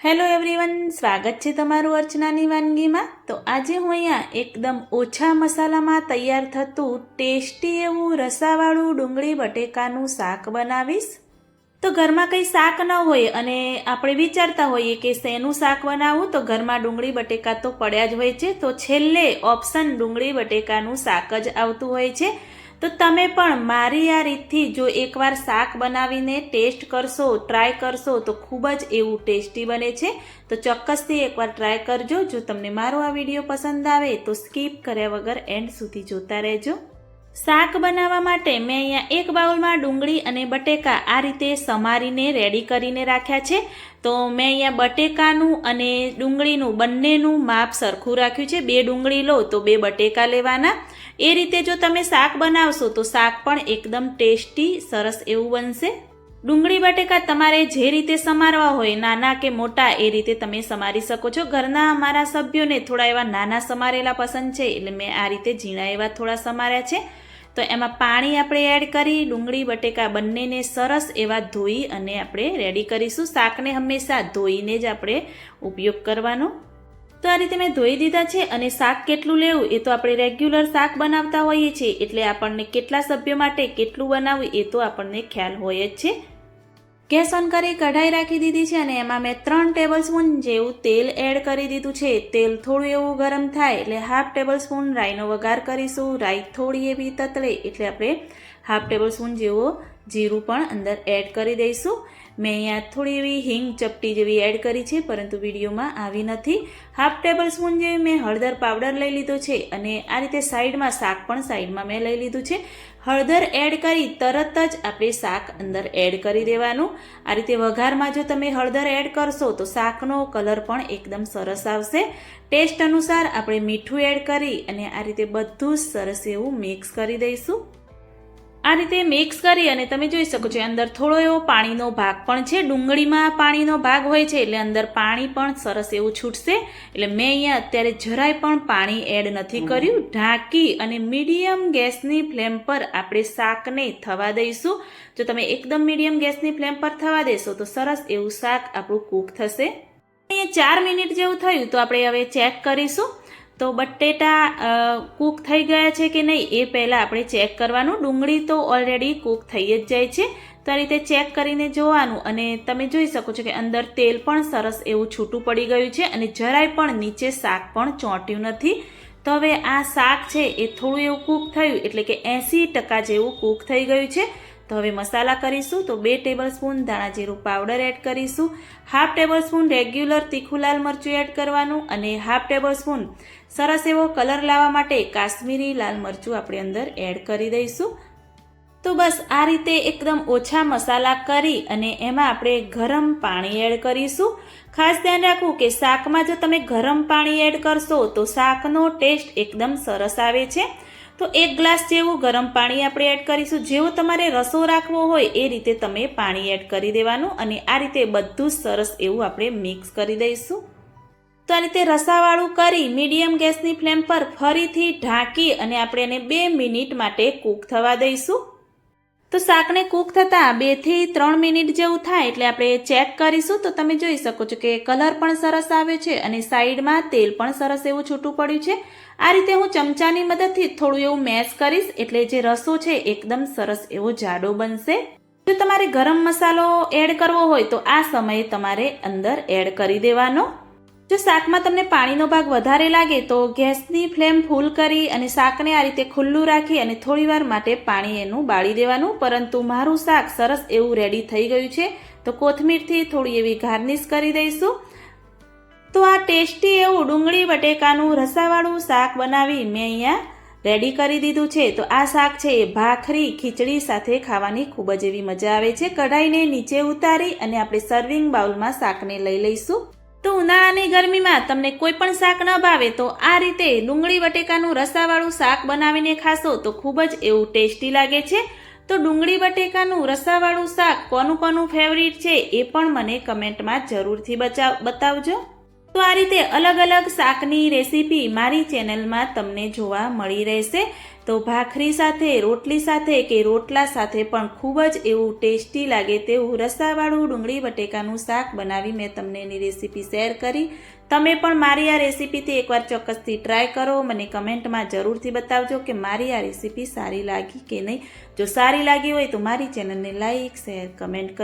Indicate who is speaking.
Speaker 1: Hello everyone, સ્વાગત છે તમારું અર્ચનાની વાનગીમાં। તો આજે હું અહીંયા એકદમ ઓછા મસાલામાં તૈયાર થતું ટેસ્ટી એવું રસાવાળું ડુંગળી બટેકાનું શાક બનાવીશ। તો ઘરમાં કંઈ શાક ન હોય અને આપણે વિચારતા હોઈએ કે શેનું શાક બનાવવું, તો ઘરમાં ડુંગળી બટેકા તો પડ્યા જ હોય છે। તો છેલ્લે ઓપ્શન ડુંગળી બટેકાનું શાક જ આવતું હોય છે। તો તમે પણ મારી આ રીતથી જો એકવાર શાક બનાવીને ટેસ્ટ કરશો, ટ્રાય કરશો તો ખૂબ જ એવું ટેસ્ટી બને છે। તો ચોક્કસથી એકવાર ટ્રાય કરજો। જો તમને મારો આ વિડીયો પસંદ આવે તો સ્કીપ કર્યા વગર એન્ડ સુધી જોતા રહેજો। શાક બનાવવા માટે મેં અહીંયા એક બાઉલમાં ડુંગળી અને બટેકા આ રીતે સમારીને રેડી કરીને રાખ્યા છે। તો મેં અહીંયા બટેકાનું અને ડુંગળીનું બંનેનું માપ સરખું રાખ્યું છે। 2 ડુંગળી લો તો 2 બટેકા લેવાના। એ રીતે જો તમે શાક બનાવશો તો શાક પણ એકદમ ટેસ્ટી સરસ એવું બનશે। ડુંગળી બટેકા તમારે જે રીતે સમારવા હોય, નાના કે મોટા, એ રીતે તમે સમારી શકો છો। ઘરના અમારા સભ્યોને થોડા એવા નાના સમારેલા પસંદ છે, એટલે મેં આ રીતે ઝીણા એવા થોડા સમાર્યા છે। તો એમાં પાણી આપણે એડ કરી ડુંગળી બટેકા બંનેને સરસ એવા ધોઈ અને આપણે રેડી કરીશું। શાકને હંમેશા ધોઈને જ આપણે ઉપયોગ કરવાનો। તો આ રીતે મેં ધોઈ દીધા છે। અને શાક કેટલું લેવું એ તો આપણે રેગ્યુલર શાક બનાવતા હોઈએ છીએ, એટલે આપણને કેટલા સભ્યો માટે કેટલું બનાવવું એ તો આપણને ખ્યાલ હોય જ છે। ગેસ ઓન કરી કઢાઈ રાખી દીધી છે અને એમાં મેં 3 ટેબલસ્પૂન જેવું તેલ એડ કરી દીધું છે। તેલ થોડું એવું ગરમ થાય એટલે 1/2 ટેબલસ્પૂન રાઈનો વઘાર કરીશું। રાઈ થોડી એવી તતળે એટલે આપણે 1/2 ટેબલસ્પૂન જેવો જીરું પણ અંદર એડ કરી દઈશું। મેં અહીંયા થોડી એવી હિંગ ચપટી જેવી એડ કરી છે, પરંતુ વિડીયોમાં આવી નથી। 1/2 ટેબલસ્પૂન જેવી મેં હળદર પાવડર લઈ લીધો છે અને આ રીતે સાઈડમાં શાક પણ સાઈડમાં મેં લઈ લીધું છે। હળદર એડ કરી તરત જ આપણે શાક અંદર એડ કરી દેવાનું। આ રીતે વઘારમાં જો તમે હળદર એડ કરશો તો શાકનો કલર પણ એકદમ સરસ આવશે। ટેસ્ટ અનુસાર આપણે મીઠું એડ કરી અને આ રીતે બધું જ સરસ એવું મિક્સ કરી દઈશું। આ રીતે મિક્સ કરી અને તમે જોઈ શકો છો અંદર થોડો એવો પાણીનો ભાગ પણ છે। ડુંગળીમાં પાણીનો ભાગ હોય છે એટલે અંદર પાણી પણ સરસ એવું છૂટશે। એટલે મેં અહીંયા અત્યારે જરાય પણ પાણી એડ નથી કર્યું। ઢાંકી અને મીડિયમ ગેસની ફ્લેમ પર આપણે શાકને થવા દઈશું। જો તમે એકદમ મીડિયમ ગેસની ફ્લેમ પર થવા દેશો તો સરસ એવું શાક આપણું કૂક થશે। અહીંયા 4 મિનિટ જેવું થયું તો આપણે હવે ચેક કરીશું તો બટેટા કૂક થઈ ગયા છે કે નહીં એ પહેલાં આપણે ચેક કરવાનું। ડુંગળી તો ઓલરેડી કૂક થઈ જ જાય છે, તો આ રીતે ચેક કરીને જોવાનું। અને તમે જોઈ શકો છો કે અંદર તેલ પણ સરસ એવું છૂટું પડી ગયું છે અને જરાય પણ નીચે શાક પણ ચોંટ્યું નથી। તો હવે આ શાક છે એ થોડું એવું કૂક થયું એટલે કે 80% જેવું કૂક થઈ ગયું છે। તો હવે મસાલા કરીશું। તો 2 ટેબલસ્પૂન ધાણા જીરું પાવડર એડ કરીશું। 1/2 ટેબલસ્પૂન રેગ્યુલર તીખું લાલ મરચું એડ કરવાનું અને 1/2 ટેબલસ્પૂન સરસ એવો કલર લાવવા માટે કાશ્મીરી લાલ મરચું આપણે અંદર એડ કરી દઈશું। તો બસ આ રીતે એકદમ ઓછા મસાલા કરી અને એમાં આપણે ગરમ પાણી એડ કરીશું। ખાસ ધ્યાન રાખવું કે શાકમાં જો તમે ગરમ પાણી એડ કરશો તો શાકનો ટેસ્ટ એકદમ સરસ આવે છે। તો 1 ગ્લાસ જેવું ગરમ પાણી આપણે એડ કરીશું। જેવો તમારે રસો રાખવો હોય એ રીતે તમે પાણી એડ કરી દેવાનું અને આ રીતે બધું જ સરસ એવું આપણે મિક્સ કરી દઈશું। તો આ રીતે રસાવાળું કરી મીડિયમ ગેસની ફ્લેમ પર ફરીથી ઢાંકી અને આપણે એને 2 મિનિટ માટે કૂક થવા દઈશું। તો શાકને કૂક થતાં 2 થી 3 મિનિટ જેવું થાય એટલે આપણે ચેક કરીશું। તો તમે જોઈ શકો છો કે કલર પણ સરસ આવ્યો છે અને સાઈડમાં તેલ પણ સરસ એવું છૂટું પડ્યું છે। આ રીતે હું ચમચાની મદદથી થોડું એવું મેશ કરીશ એટલે જે રસો છે એકદમ સરસ એવો જાડો બનશે। જો તમારે ગરમ મસાલો એડ કરવો હોય તો આ સમયે તમારે અંદર એડ કરી દેવાનો। જો શાકમાં તમને પાણીનો ભાગ વધારે લાગે તો ગેસની ફ્લેમ ફૂલ કરી અને શાકને આ રીતે ખુલ્લું રાખી અને થોડીવાર માટે પાણી એનું બાળી દેવાનું। પરંતુ મારું શાક સરસ એવું રેડી થઈ ગયું છે, તો કોથમીરથી થોડી એવી ગાર્નિશ કરી દઈશું। તો આ ટેસ્ટી એવું ડુંગળી બટેકાનું રસાવાળું શાક બનાવી મેં અહીંયા રેડી કરી દીધું છે। તો આ શાક છે એ ભાખરી ખીચડી સાથે ખાવાની ખૂબ જ એવી મજા આવે છે। કઢાઈને નીચે ઉતારી અને આપણે સર્વિંગ બાઉલમાં શાકને લઈ લઈશું। તો ઉનાળાની ગરમીમાં તમને કોઈ પણ શાક ન ભાવે તો આ રીતે ડુંગળી બટેકાનું રસાવાળું શાક બનાવીને ખાશો તો ખૂબ જ એવું ટેસ્ટી લાગે છે। તો ડુંગળી બટેકાનું રસાવાળું શાક કોનું ફેવરિટ છે એ પણ મને કમેન્ટમાં જરૂરથી બતાવજો। તો આ રીતે અલગ અલગ શાકની રેસીપી મારી ચેનલમાં તમને જોવા મળી રહેશે. તો ભાખરી સાથે, રોટલી સાથે કે રોટલા સાથે પણ ખૂબ જ એવું ટેસ્ટી લાગે તેવું રસાવાળું ડુંગળી બટેકાનું શાક બનાવી મેં તમને એની રેસીપી શેર કરી. તમે પણ મારી આ રેસીપીથી એકવાર ચોક્કસથી ટ્રાય કરો. મને કમેન્ટમાં જરૂરથી બતાવજો કે મારી આ રેસીપી સારી લાગી કે નહીં. જો સારી લાગી હોય તો મારી ચેનલને લાઈક, શેર, કમેન્ટ કરજો.